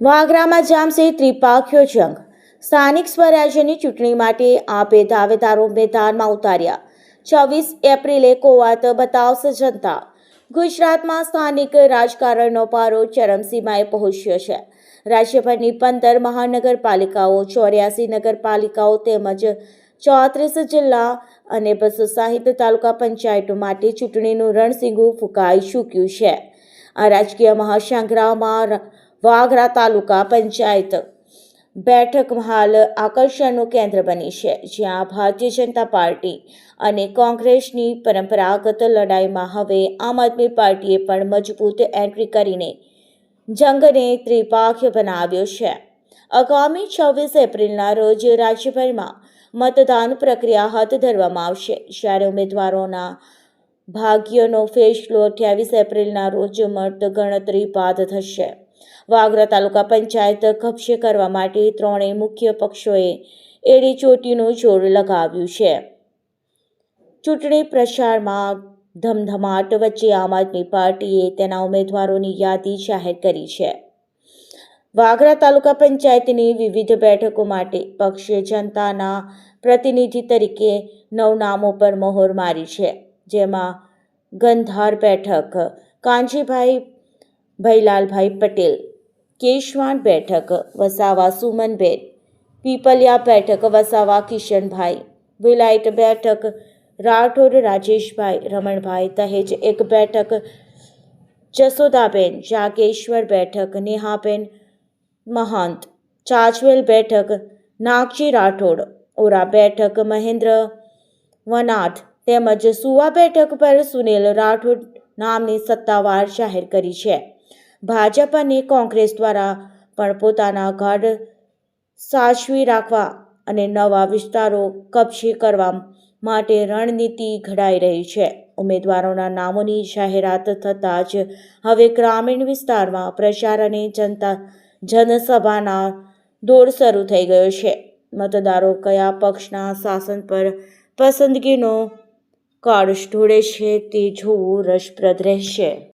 વાગરામાં જામશે ત્રિપાખીયો જંગ. સ્થાનિક સ્વરાજ્યની ચૂંટણી માટે આપે દાવેદારો મેદાનમાં ઉતાર્યા. 24 એપ્રિલે કોવાત બતાવશે જનતા. ગુજરાતમાં સ્થાનિક રાજકારણનો પારો ચરમસીમાએ પહોંચ્યો છે. રાજ્યભરની 15 મહાનગરપાલિકાઓ, 84 નગરપાલિકાઓ તેમજ 34 જિલ્લા અને 260 તાલુકા પંચાયતો માટે ચૂંટણીનું રણસીંગું ફૂંકાઈ ચૂક્યું છે. આ રાજકીય મહાસંગ્રામમાં વાગરા તાલુકા પંચાયત બેઠક હાલ આકર્ષણનું કેન્દ્ર બની છે, જ્યાં ભારતીય જનતા પાર્ટી અને કોંગ્રેસની પરંપરાગત લડાઈમાં હવે આમ આદમી પાર્ટીએ પણ મજબૂત એન્ટ્રી કરીને જંગને ત્રિપાખીય બનાવ્યો છે. આગામી 26 એપ્રિલના રોજ રાજ્યભરમાં મતદાન પ્રક્રિયા હાથ ધરવામાં આવશે, જ્યારે ઉમેદવારોના ભાગ્યનો ફેસલો 28 એપ્રિલના રોજ મતગણતરી બાદ થશે. વાગરા તાલુકા પંચાયત કબજે કરવા માટે ત્રણેય મુખ્ય પક્ષોએ એડી ચોટીનું જોર લગાવ્યું છે. ચૂંટણી પ્રચારમાં ધમધમાટ વચ્ચે આમ આદમી પાર્ટીએ તેના ઉમેદવારોની યાદી જાહેર કરી છે. વાગરા તાલુકા પંચાયતની વિવિધ બેઠકો માટે પક્ષે જનતાના પ્રતિનિધિ તરીકે 9 નામો પર મહોર મારી છે, જેમાં ગંધાર બેઠક કાનજીભાઈ ભૈલાલભાઈ પટેલ, કેશવાણ બેઠક વસાવા સુમનબેન, પીપલિયા બેઠક વસાવા કિશનભાઈ, વિલાયત બેઠક રાઠોડ રાજેશભાઈ રમણભાઈ, દહેજ 1 બેઠક જસોદાબેન, જાગેશ્વર બેઠક નેહાબેન મહંત, ચાચવેલ બેઠક નાગજી રાઠોડ, ઓરા બેઠક મહેન્દ્ર વનાથ તેમજ સુવા બેઠક પર સુનિલ રાઠોડ નામની સત્તાવાર જાહેર કરી છે. ભાજપ અને કોંગ્રેસ દ્વારા પણ પોતાના ગઢ સાચવી રાખવા અને નવા વિસ્તારો કબજે કરવા માટે રણનીતિ ઘડાઈ રહી છે. ઉમેદવારોના નામોની જાહેરાત થતાં જ હવે ગ્રામીણ વિસ્તારમાં પ્રચાર અને જનસભાના દોર શરૂ થઈ ગયો છે. મતદારો કયા પક્ષના શાસન પર પસંદગીનો કળશ ઢોળે છે તે જોવું રસપ્રદ રહેશે.